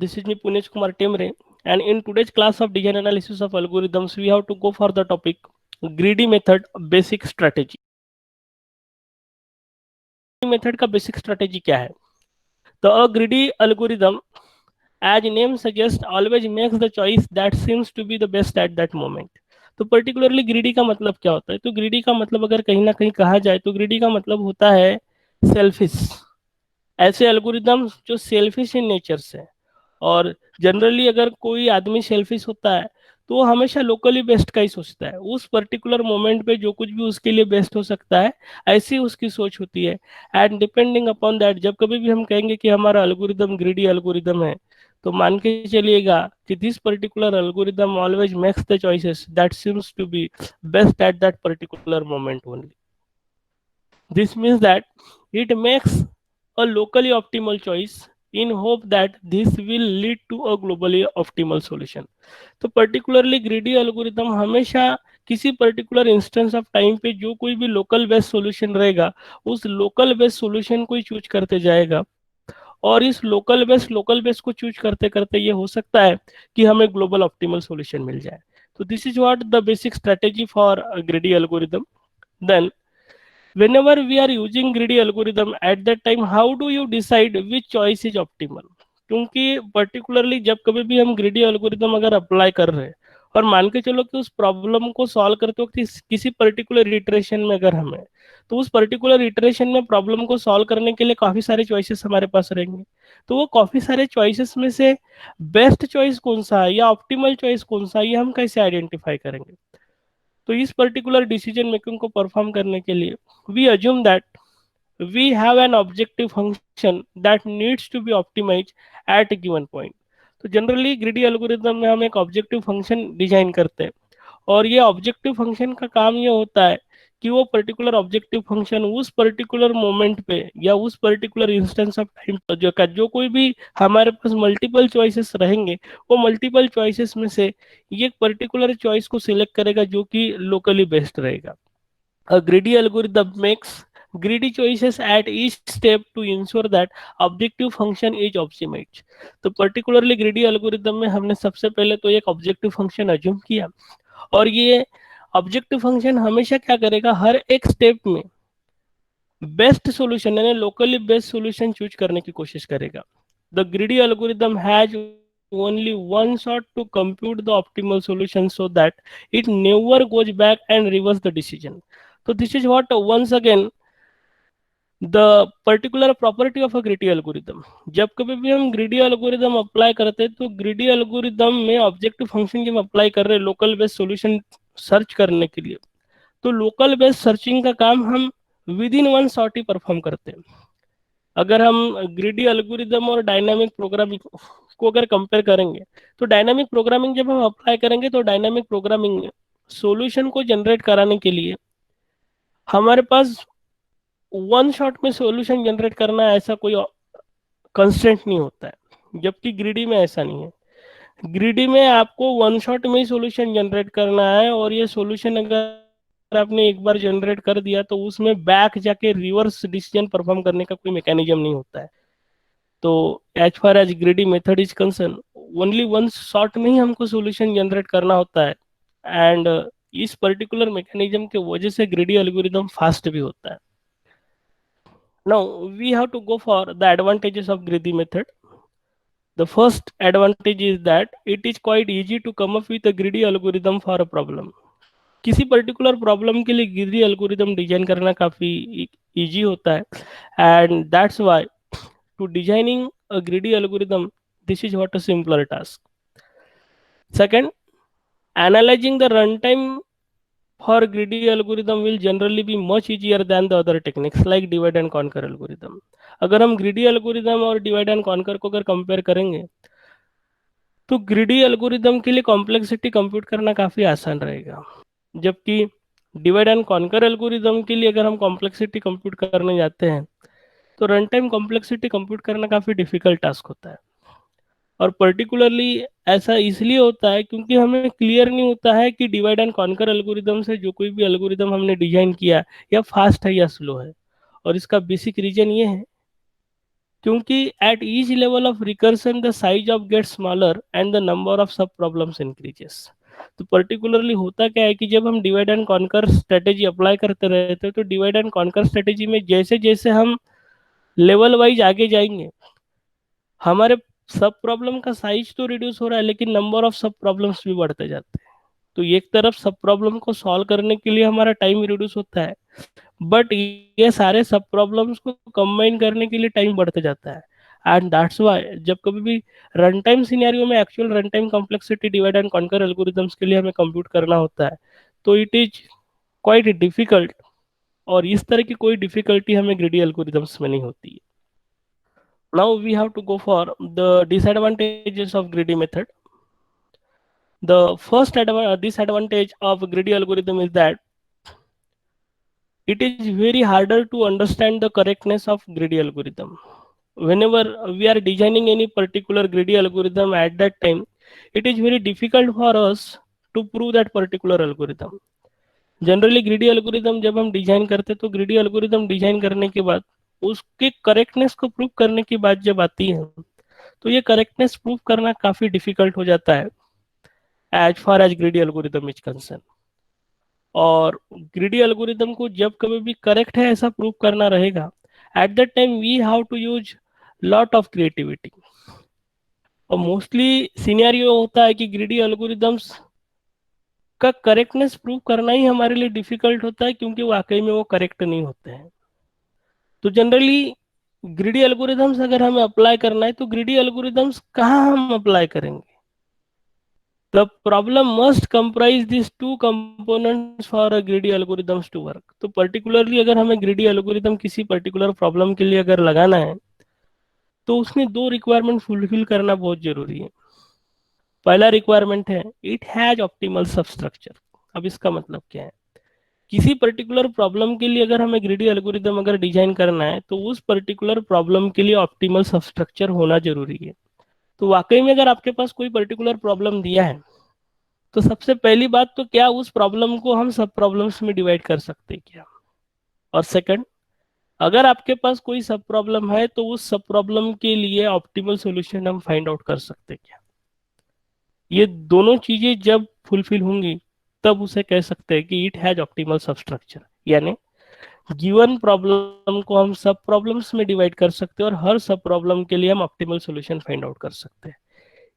This is me Punesh Kumar Temre, and in today's class of design analysis of algorithms, we have to go for the topic greedy method basic strategy. Method का basic strategy क्या है? तो a greedy algorithm, as name suggests, always makes the choice that seems to be the best at that moment. तो particularly greedy का मतलब क्या होता है? तो ग्रीडी का मतलब अगर कहीं ना कहीं कहा जाए तो ग्रीडी का मतलब होता है सेल्फिश. ऐसे एल्गोरिदम्स जो सेल्फिश इन नेचर से, और जनरली अगर कोई आदमी सेल्फिश होता है तो वो हमेशा लोकली बेस्ट का ही सोचता है. उस पर्टिकुलर मोमेंट पे जो कुछ भी उसके लिए बेस्ट हो सकता है, ऐसी उसकी सोच होती है. एंड डिपेंडिंग अपॉन दैट, जब कभी भी हम कहेंगे कि हमारा एल्गोरिदम ग्रीडी एल्गोरिदम है, तो मान के चलिएगा कि this particular algorithm always makes the choices that seems to be best at that particular moment only. This means that it makes a locally optimal choice in hope that this will lead to a globally optimal solution. तो particularly greedy algorithm हमेशा किसी particular instance of time पे जो कोई भी local best solution रहेगा, उस local best solution को ही चूज करते जाएगा. और इस लोकल बेस्ट को चूज करते करते ये हो सकता है कि हमें ग्लोबल ऑप्टिमल सॉल्यूशन मिल जाए. तो this is what the basic strategy for greedy algorithm. Then whenever we are using greedy algorithm, at that time how do you decide which choice is optimal? क्योंकि पर्टिकुलरली जब कभी भी हम greedy algorithm अगर apply कर रहे हैं और मान के चलो कि उस प्रॉब्लम को सॉल्व करते वक्त किसी पर्टिकुलर इटरेशन में अगर हमें, तो उस पर्टिकुलर इटरेशन में प्रॉब्लम को सॉल्व करने के लिए काफी सारे चॉइसेस हमारे पास रहेंगे. तो वो काफी सारे चॉइसेस में से बेस्ट चॉइस कौन सा है या ऑप्टिमल चॉइस कौन सा है, ये हम कैसे आइडेंटिफाई करेंगे? तो इस पर्टिकुलर डिसीजन मेकिंग को परफॉर्म करने के लिए we assume that we have an objective function that needs to be optimized at a given point. तो जनरली ग्रीडी एल्गोरिदम में हम एक ऑब्जेक्टिव फंक्शन डिजाइन करते हैं, और ये ऑब्जेक्टिव फंक्शन का काम ये होता है कि वो पर्टिकुलर ऑब्जेक्टिव फंक्शन उस पर्टिकुलर मोमेंट पे या उस पर्टिकुलर इंस्टेंस ऑफ टाइम पर जो कोई भी हमारे पास मल्टीपल चॉइसेस रहेंगे, वो मल्टीपल चॉइसेस में से ये पर्टिकुलर चॉइस को सिलेक्ट करेगा जो कि लोकली बेस्ट रहेगा. A greedy algorithm makes greedy choices at each step to ensure that objective function is optimized. तो पर्टिकुलरली ग्रीडी एल्गोरिदम में हमने सबसे पहले तो एक ऑब्जेक्टिव फंक्शन अज्यूम किया, और ये ऑब्जेक्टिव फंक्शन हमेशा क्या करेगा, हर एक स्टेप में बेस्ट सॉल्यूशन यानी लोकली बेस्ट सॉल्यूशन चूज करने की कोशिश करेगा. The greedy algorithm has only one shot to compute the optimal solution so that it never goes back and reverse the decision. So this is what once again the particular property of a greedy algorithm. जब कभी भी हम greedy algorithm apply करते हैं तो greedy algorithm में objective function जब apply कर रहे हैं लोकल बेस्ड सॉल्यूशन सर्च करने के लिए, तो लोकल बेस्ड सर्चिंग का काम हम with in one shot he perform करते हैं. अगर हम ग्रीडी एल्गोरिदम और डायनामिक प्रोग्रामिंग को अगर कंपेयर करेंगे, तो डायनामिक प्रोग्रामिंग जब हम अप्लाई करेंगे तो डायनामिक प्रोग्रामिंग सॉल्यूशन को जनरेट कराने के लिए हमारे पास वन शॉट में सॉल्यूशन जनरेट करना ऐसा कोई कंस्टेंट नहीं होता है, जबकि ग्रीडी में ऐसा नहीं है. ग्रीडी में आपको वन शॉट में ही सॉल्यूशन जनरेट करना है, और ये सॉल्यूशन अगर आपने एक बार जनरेट कर दिया तो उसमें बैक जाके रिवर्स डिसीजन परफॉर्म करने का कोई मैकेनिज्म नहीं होता है. तो as far as greedy method is concern, only one shot में ही हमको सॉल्यूशन जनरेट करना होता है. एंड इस पर्टिकुलर मैकेनिज्म के वजह से ग्रीडी एल्गोरिदम फास्ट भी होता है. Now we have to go for the advantages of greedy method. The first advantage is that it is quite easy to come up with a greedy algorithm for a problem. किसी particular problem के लिए greedy algorithm design करना काफी easy होता है, and that's why to designing a greedy algorithm, this is what a simpler task. Second, analyzing the runtime for greedy algorithm will generally be much easier than the other techniques like divide and conquer algorithm. अगर हम greedy algorithm और divide and conquer को अगर compare करेंगे, तो greedy algorithm के लिए complexity compute करना काफी आसान रहेगा, जबकि डिवाइड एंड कॉन्कर एल्गोरिदम के लिए अगर हम कॉम्प्लेक्सिटी कंप्यूट करने जाते हैं तो रन टाइम कॉम्प्लेक्सिटी कंप्यूट करना काफी डिफिकल्ट टास्क होता है. और पर्टिकुलरली ऐसा इसलिए होता है क्योंकि हमें क्लियर नहीं होता है कि डिवाइड एंड कॉन्कर एल्गोरिदम से जो कोई भी एल्गोरिदम हमने डिजाइन किया या फास्ट है या स्लो है. और इसका बेसिक रीजन ये है क्योंकि at each level of recursion the size of get smaller and the number of sub problems increases. तो पर्टिकुलरली होता क्या है कि जब हम divide and conquer strategy apply करते रहते हैं तो डिवाइड एंड कॉन्कर स्ट्रेटेजी में जैसे जैसे हम लेवल वाइज आगे जाएंगे, हमारे सब प्रॉब्लम का साइज तो रिड्यूस हो रहा है लेकिन नंबर ऑफ सब प्रॉब्लम्स भी बढ़ते जाते हैं। तो एक तरफ सब प्रॉब्लम को सॉल्व करने के लिए हमारा टाइम रिड्यूस होता है, बट ये सारे सब प्रॉब्लम्स को कंबाइन करने के लिए टाइम बढ़ते जाता है। एंड दैट्स वाई जब कभी भी रन टाइम सिनेरियो में actual run time complexity divide and conquer algorithms के लिए हमें कंप्यूट करना होता है तो इट इज क्वाइट डिफिकल्ट। और इस तरह की कोई डिफिकल्टी हमें ग्रीडी एल्गोरिथम्स में नहीं होती है। Now we have to go for the disadvantages of greedy method. The first disadvantage of greedy algorithm is that it is very harder to understand the correctness of greedy algorithm. Whenever we are designing any particular greedy algorithm at that time, it is very difficult for us to prove that particular algorithm. Generally greedy algorithm जब हम design करते हैं तो greedy algorithm design करने के बाद उसके correctness को प्रूव करने की बात जब आती है तो ये करेक्टनेस प्रूव करना काफी डिफिकल्ट हो जाता है as far as greedy algorithm is concern. और ग्रीडी एल्गोरिदम को जब कभी भी करेक्ट है ऐसा प्रूव करना रहेगा, at that time we have to use lot of creativity. और मोस्टली सिनेरियो होता है कि ग्रीडी एल्गोरिदम्स का करेक्टनेस प्रूव करना ही हमारे लिए डिफिकल्ट होता है क्योंकि वाकई में वो करेक्ट नहीं होते हैं। तो जनरली ग्रीडी एल्गोरिदम्स अगर हमें अप्लाई करना है तो ग्रीडी एल्गोरिदम्स कहाँ हम अप्लाई करेंगे? The problem must comprise these two components for a greedy algorithms to work. तो particularly अगर हमें greedy algorithm किसी particular problem के लिए अगर लगाना है तो उसमें दो requirement fulfill करना बहुत जरूरी है। पहला requirement है it has optimal substructure। अब इसका मतलब क्या है? किसी पर्टिकुलर प्रॉब्लम के लिए अगर हमें ग्रीडी एल्गोरिदम अगर डिजाइन करना है तो उस पर्टिकुलर प्रॉब्लम के लिए ऑप्टिमल सबस्ट्रक्चर होना जरूरी है। तो वाकई में अगर आपके पास कोई पर्टिकुलर प्रॉब्लम दिया है तो सबसे पहली बात तो क्या उस प्रॉब्लम को हम सब प्रॉब्लम्स में डिवाइड कर सकते हैं क्या? और सेकंड, अगर आपके पास कोई सब प्रॉब्लम है तो उस सब प्रॉब्लम के लिए ऑप्टिमल सॉल्यूशन हम फाइंड आउट कर सकते हैं क्या? ये दोनों चीजें जब फुलफिल होंगी तब उसे कह सकते हैं कि इट हैज ऑप्टिमल सबस्ट्रक्चर। यानी गिवन प्रॉब्लम को हम सब प्रॉब्लम्स में डिवाइड कर सकते हैं और हर सब प्रॉब्लम के लिए हम ऑप्टिमल सॉल्यूशन फाइंड आउट कर सकते हैं।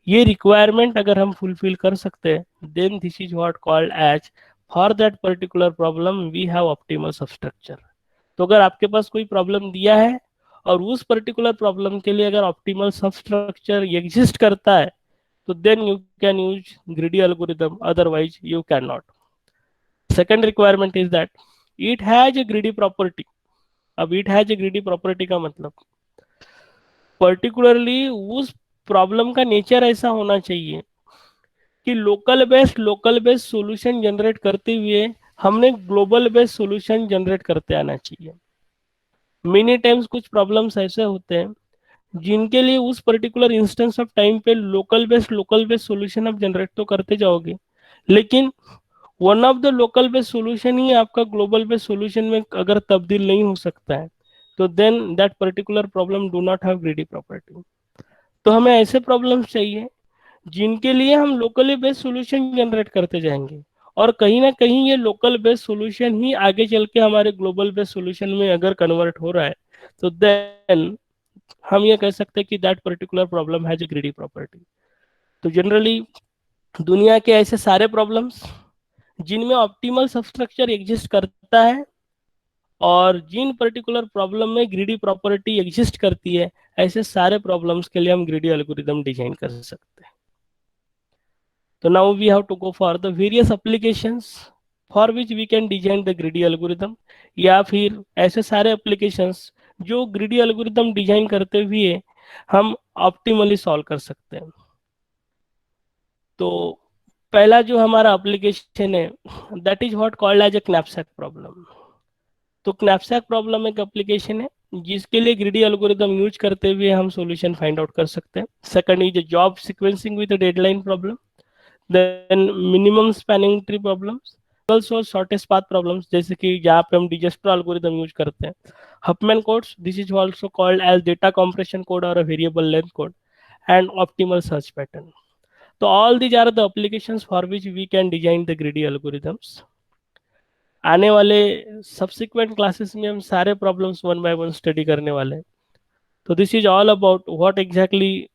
ये रिक्वायरमेंट अगर हम फुलफिल कर सकते हैं then this is what called as for that particular problem we have optimal substructure. तो अगर आपके पास कोई प्रॉब्लम दिया है और उस पर्टिकुलर प्रॉब्लम के लिए अगर ऑप्टिमल सबस्ट्रक्चर एग्जिस्ट करता है तो then you can use greedy algorithm, otherwise you can not. Second requirement is that it has a greedy property. अब it has a greedy property का मतलब पर्टिकुलरली उस प्रॉब्लम का नेचर ऐसा होना चाहिए कि लोकल बेस्ड सॉल्यूशन जनरेट करते हुए हमने ग्लोबल बेस्ड सॉल्यूशन जनरेट करते आना चाहिए। मेनी टाइम्स कुछ प्रॉब्लम्स ऐसे होते हैं जिनके लिए उस पर्टिकुलर इंस्टेंस ऑफ टाइम पे लोकल बेस्ड सॉल्यूशन आप जनरेट तो करते जाओगे लेकिन one of the local based solution ही आपका ग्लोबल बेस्ड सॉल्यूशन में अगर तब्दील नहीं हो सकता है तो then that particular problem do not have greedy property. तो हमें ऐसे प्रॉब्लम्स चाहिए जिनके लिए हम लोकली बेस्ड सॉल्यूशन जनरेट करते जाएंगे और कहीं ना कहीं ये लोकल बेस्ड सॉल्यूशन ही आगे चल के हमारे ग्लोबल बेस्ड सॉल्यूशन में अगर कन्वर्ट हो रहा है तो देन हम ये कह सकते हैं कि that particular problem has a greedy property. तो जनरली दुनिया के ऐसे सारे प्रॉब्लम्स जिनमें ऑप्टिमल सबस्ट्रक्चर एग्जिस्ट करता है और जिन पर्टिकुलर प्रॉब्लम में ग्रीडी प्रॉपर्टी एग्जिस्ट करती है ऐसे सारे प्रॉब्लम्स के लिए हम ग्रीडी एल्गोरिदम डिजाइन कर सकते हैं। तो now we have to go for the various applications for which we can design the greedy algorithm, या फिर ऐसे सारे applications जो greedy algorithm डिजाइन करते हुए हम ऑप्टिमली सॉल्व कर सकते हैं। तो पहला जो हमारा एप्लीकेशन है that is what called as a knapsack problem. तो knapsack प्रॉब्लम एक एप्लीकेशन है जिसके लिए ग्रीडी एल्गोरिदम यूज करते हुए हम सॉल्यूशन फाइंड आउट कर सकते हैं। Second is job sequencing with deadline problem, then minimum spanning tree problems, also shortest path problems जैसे कि जहाँ पे हम डिजस्टर एल्गोरिदम यूज करते हैं। Huffman codes, this is also called as data compression code or a variable length code, and optimal search pattern. So all these are the applications for which we can design the greedy algorithms. आने वाले subsequent classes में हम सारे problems one by one study करने वाले हैं. So this is all about what exactly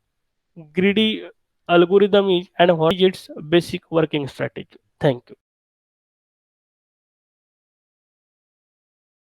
greedy algorithm is and what is its basic working strategy. Thank you.